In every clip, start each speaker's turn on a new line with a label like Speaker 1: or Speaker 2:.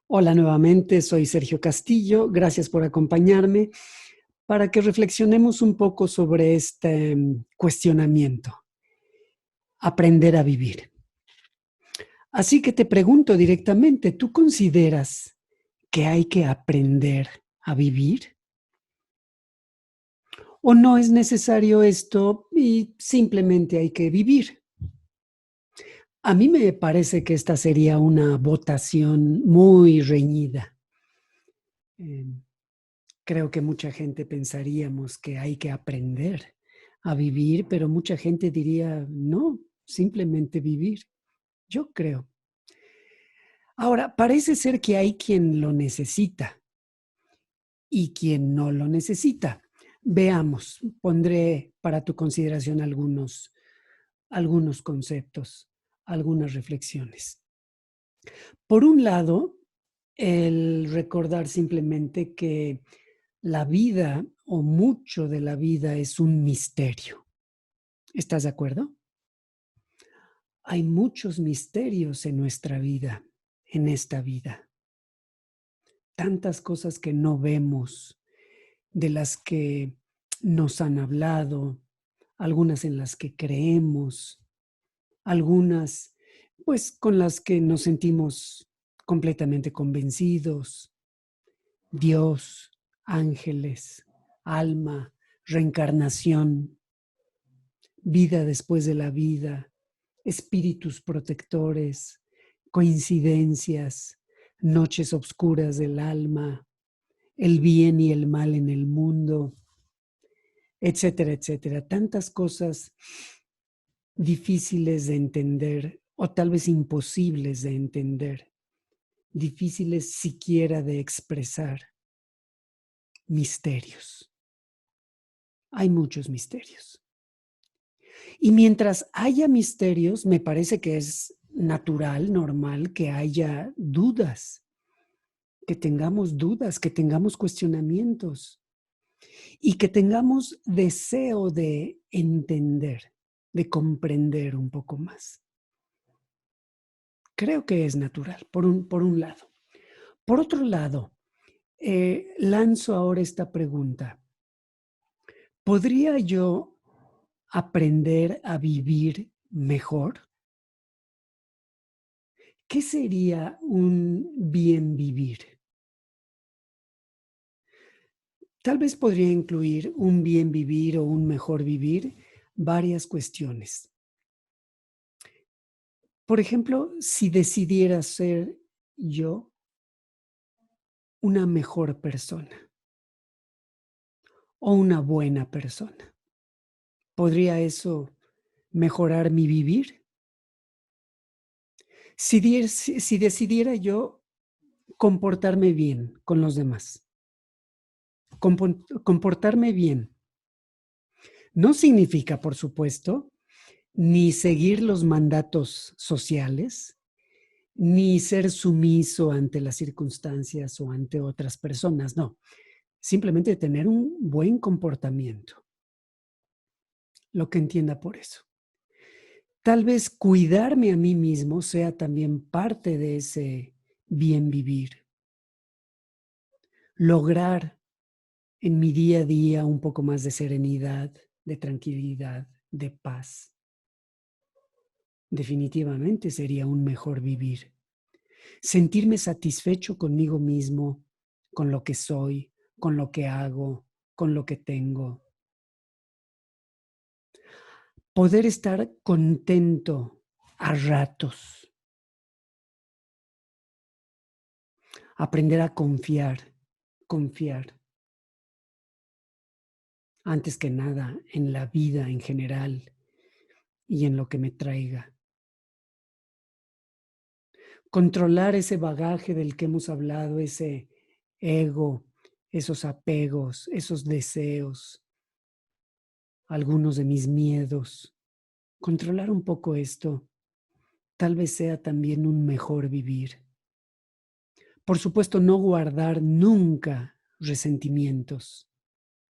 Speaker 1: Hola nuevamente, soy Sergio Castillo. Gracias por acompañarme para que reflexionemos un poco sobre este cuestionamiento, aprender a vivir. Así que te pregunto directamente, ¿tú consideras que hay que aprender a vivir? ¿O no es necesario esto y simplemente hay que vivir? A mí me parece que esta sería una votación muy reñida. Em, Creo que mucha gente pensaríamos que hay que aprender a vivir, pero mucha gente diría, no, simplemente vivir. Yo creo. Ahora, parece ser que hay quien lo necesita y quien no lo necesita. Veamos, pondré para tu consideración algunos conceptos, algunas reflexiones. Por un lado, el recordar simplemente que la vida o mucho de la vida es un misterio. ¿Estás de acuerdo? Hay muchos misterios en nuestra vida, en esta vida. Tantas cosas que no vemos, de las que nos han hablado, algunas en las que creemos, algunas pues con las que nos sentimos completamente convencidos. Dios, ángeles, alma, reencarnación, vida después de la vida, espíritus protectores, coincidencias, noches oscuras del alma, el bien y el mal en el mundo, etcétera, etcétera. Tantas cosas difíciles de entender o tal vez imposibles de entender, difíciles siquiera de expresar. Misterios. Hay muchos misterios. Y mientras haya misterios, me parece que es natural, normal, que haya dudas, que tengamos cuestionamientos y que tengamos deseo de entender, de comprender un poco más. Creo que es natural, por un lado. Por otro lado, lanzo ahora esta pregunta. ¿Podría yo aprender a vivir mejor? ¿Qué sería un bien vivir? Tal vez podría incluir un bien vivir o un mejor vivir varias cuestiones. Por ejemplo, si decidiera ser yo una mejor persona o una buena persona, ¿podría eso mejorar mi vivir? Si decidiera yo comportarme bien con los demás, comportarme bien, no significa, por supuesto, ni seguir los mandatos sociales, ni ser sumiso ante las circunstancias o ante otras personas, no. Simplemente tener un buen comportamiento, lo que entienda por eso. Tal vez cuidarme a mí mismo sea también parte de ese bien vivir. Lograr en mi día a día un poco más de serenidad, de tranquilidad, de paz. Definitivamente sería un mejor vivir. Sentirme satisfecho conmigo mismo, con lo que soy, con lo que hago, con lo que tengo. Poder estar contento a ratos. Aprender a confiar antes que nada en la vida en general y en lo que me traiga. Controlar ese bagaje del que hemos hablado, ese ego, esos apegos, esos deseos, algunos de mis miedos. Controlar un poco esto tal vez sea también un mejor vivir. Por supuesto, no guardar nunca resentimientos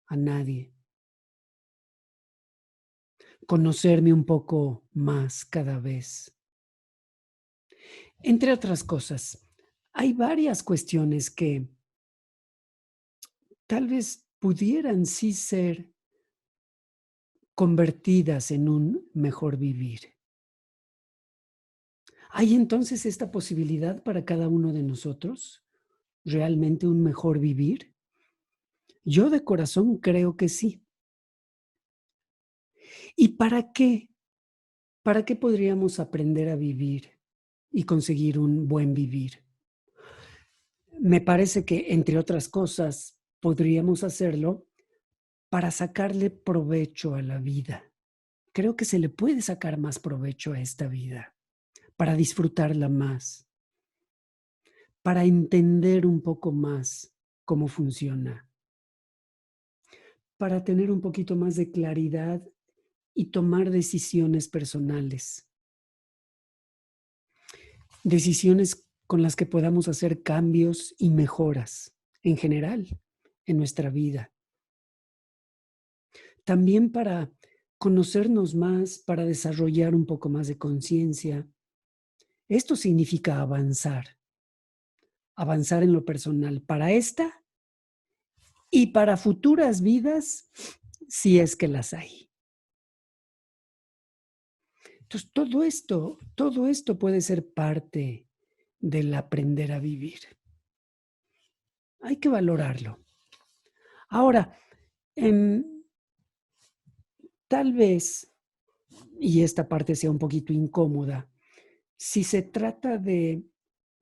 Speaker 1: a nadie. Conocerme un poco más cada vez. Entre otras cosas, Hay varias cuestiones que tal vez pudieran sí ser convertidas en un mejor vivir. ¿Hay entonces esta posibilidad para cada uno de nosotros? ¿Realmente un mejor vivir? Yo de corazón creo que sí. ¿Y para qué? ¿Para qué podríamos aprender a vivir y conseguir un buen vivir? Me parece que, entre otras cosas, podríamos hacerlo para sacarle provecho a la vida. Creo que se le puede sacar más provecho a esta vida, para disfrutarla más, para entender un poco más cómo funciona, para tener un poquito más de claridad y tomar decisiones personales, decisiones con las que podamos hacer cambios y mejoras en general en nuestra vida. También para conocernos más, para desarrollar un poco más de conciencia. Esto significa avanzar, avanzar en lo personal para esta y para futuras vidas, si es que las hay. Entonces, todo esto puede ser parte del aprender a vivir. Hay que valorarlo. Ahora, em, tal vez, y esta parte sea un poquito incómoda, si se trata de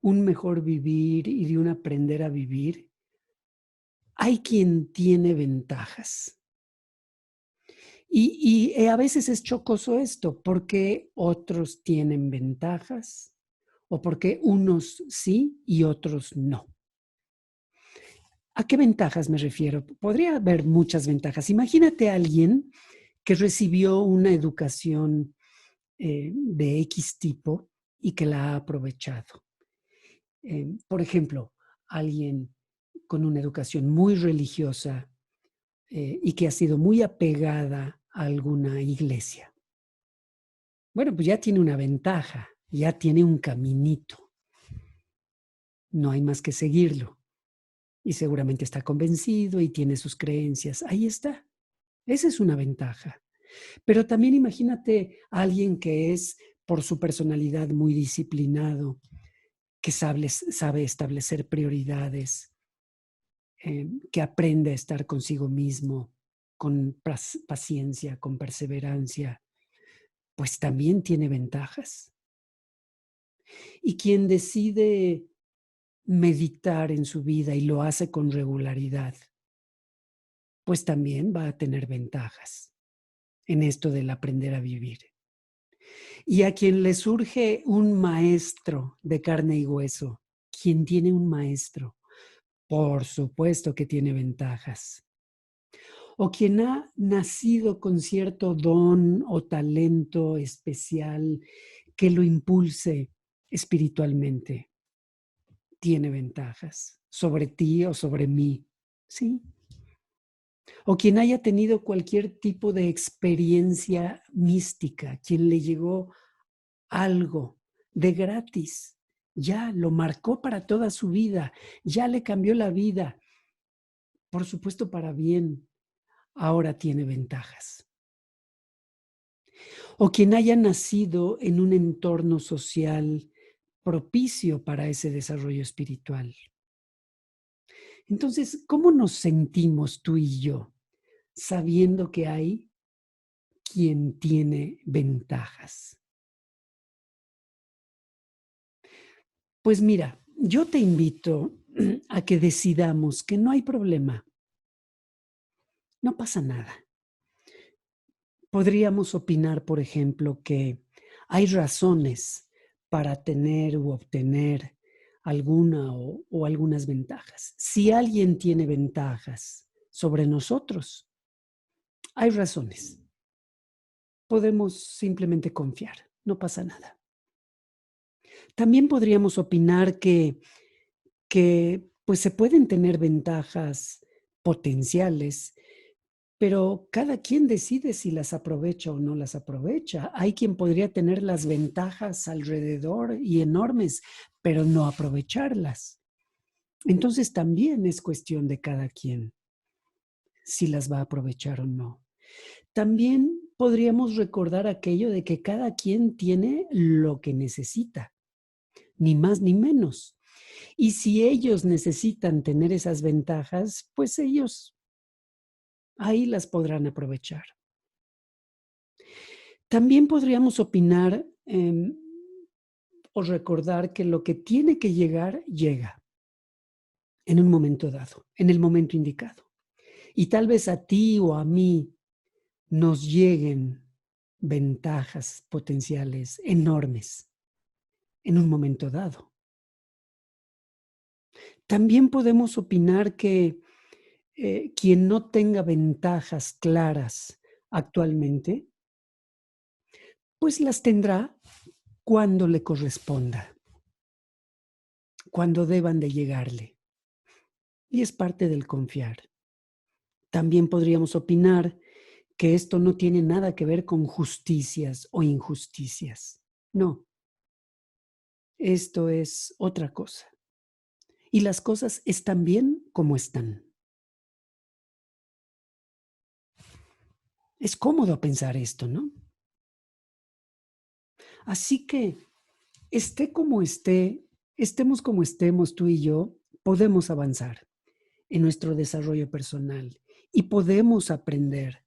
Speaker 1: un mejor vivir y de un aprender a vivir, hay quien tiene ventajas. Y a veces es chocoso esto, porque otros tienen ventajas o porque unos sí y otros no. ¿A qué ventajas me refiero? Podría haber muchas ventajas. Imagínate a alguien que recibió una educación de X tipo y que la ha aprovechado. Por ejemplo, alguien con una educación muy religiosa y que ha sido muy apegada a alguna iglesia. Bueno, pues ya tiene una ventaja, ya tiene un caminito. No hay más que seguirlo. Y seguramente está convencido y tiene sus creencias. Ahí está. Esa es una ventaja. Pero también imagínate a alguien que es, por su personalidad, muy disciplinado, que sabe establecer prioridades, que aprende a estar consigo mismo, con paciencia, con perseverancia, pues también tiene ventajas. Y quien decide meditar en su vida y lo hace con regularidad, pues también va a tener ventajas en esto del aprender a vivir. Y a quien le surge un maestro de carne y hueso, quien tiene un maestro, por supuesto que tiene ventajas. O quien ha nacido con cierto don o talento especial que lo impulse espiritualmente, tiene ventajas sobre ti o sobre mí, ¿sí? O quien haya tenido cualquier tipo de experiencia mística, quien le llegó algo de gratis, ya lo marcó para toda su vida, ya le cambió la vida, por supuesto para bien, ahora tiene ventajas. O quien haya nacido en un entorno social propicio para ese desarrollo espiritual. Entonces, ¿cómo nos sentimos tú y yo sabiendo que hay quien tiene ventajas? Pues mira, yo te invito a que decidamos que no hay problema, no pasa nada. Podríamos opinar, por ejemplo, que hay razones para tener u obtener alguna o algunas ventajas. Si alguien tiene ventajas sobre nosotros, hay razones. Podemos simplemente confiar, no pasa nada. También podríamos opinar que pues se pueden tener ventajas potenciales, pero cada quien decide si las aprovecha o no las aprovecha. Hay quien podría tener las ventajas alrededor y enormes, pero no aprovecharlas. Entonces también es cuestión de cada quien si las va a aprovechar o no. También podríamos recordar aquello de que cada quien tiene lo que necesita, ni más ni menos. Y si ellos necesitan tener esas ventajas, pues ellos ahí las podrán aprovechar. También podríamos opinar o recordar que lo que tiene que llegar, llega en un momento dado, en el momento indicado. Y tal vez a ti o a mí nos lleguen ventajas potenciales enormes en un momento dado. También podemos opinar que quien no tenga ventajas claras actualmente, pues las tendrá cuando le corresponda, cuando deban de llegarle. Y es parte del confiar. También podríamos opinar que esto no tiene nada que ver con justicias o injusticias. No, esto es otra cosa. Y las cosas están bien como están. Es cómodo pensar esto, ¿no? Así que esté como esté, estemos como estemos tú y yo, podemos avanzar en nuestro desarrollo personal y podemos aprender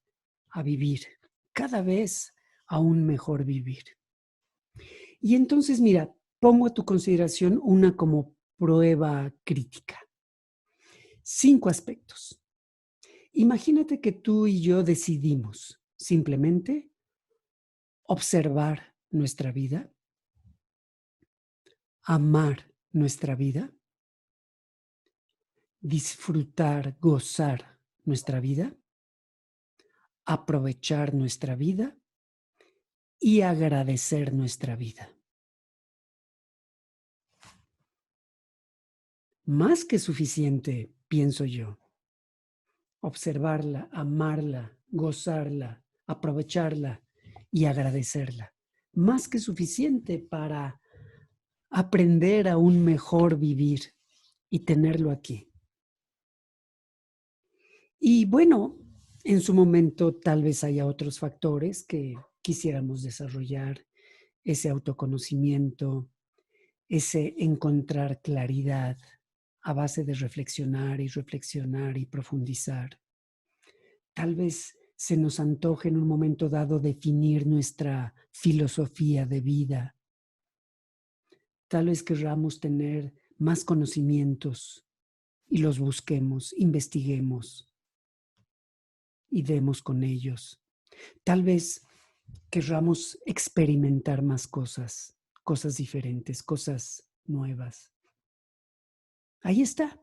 Speaker 1: a vivir cada vez a un mejor vivir. Y entonces, mira, pongo a tu consideración una como prueba crítica. 5 aspectos. Imagínate que tú y yo decidimos simplemente observar nuestra vida, amar nuestra vida, disfrutar, gozar nuestra vida, aprovechar nuestra vida y agradecer nuestra vida. Más que suficiente, pienso yo. Observarla, amarla, gozarla, aprovecharla y agradecerla. Más que suficiente para aprender a un mejor vivir y tenerlo aquí. Y bueno, en su momento tal vez haya otros factores que quisiéramos desarrollar, ese autoconocimiento, ese encontrar claridad a base de reflexionar y profundizar. Tal vez se nos antoje en un momento dado definir nuestra filosofía de vida. Tal vez querramos tener más conocimientos y los busquemos, investiguemos y demos con ellos. Tal vez querramos experimentar más cosas, cosas diferentes, cosas nuevas. Ahí está.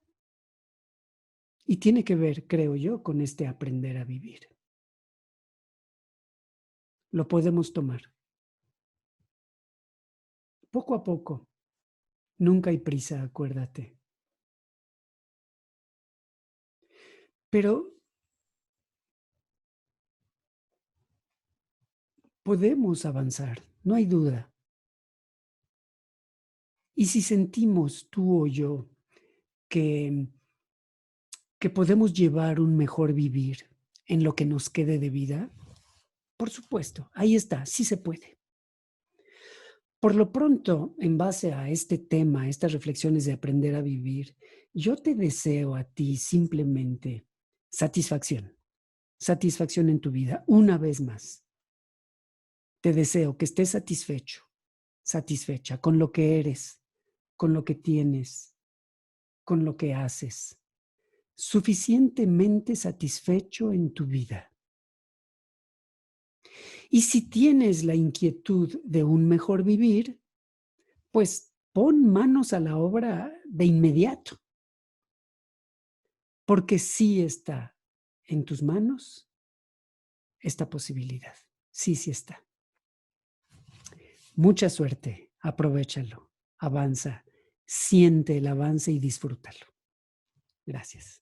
Speaker 1: Y tiene que ver, creo yo, con este aprender a vivir. Lo podemos tomar poco a poco. Nunca hay prisa, acuérdate. Pero podemos avanzar, no hay duda. Y si sentimos tú o yo que, que podemos llevar un mejor vivir en lo que nos quede de vida, por supuesto, ahí está, sí se puede. Por lo pronto, en base a este tema, a estas reflexiones de aprender a vivir, yo te deseo a ti simplemente satisfacción, satisfacción en tu vida, una vez más. Te deseo que estés satisfecho, satisfecha con lo que eres, con lo que tienes, con lo que haces, suficientemente satisfecho en tu vida. Y si tienes la inquietud de un mejor vivir, pues pon manos a la obra de inmediato, porque sí está en tus manos esta posibilidad. Sí, sí está. Mucha suerte, aprovéchalo, avanza, siente el avance y disfrútalo. Gracias.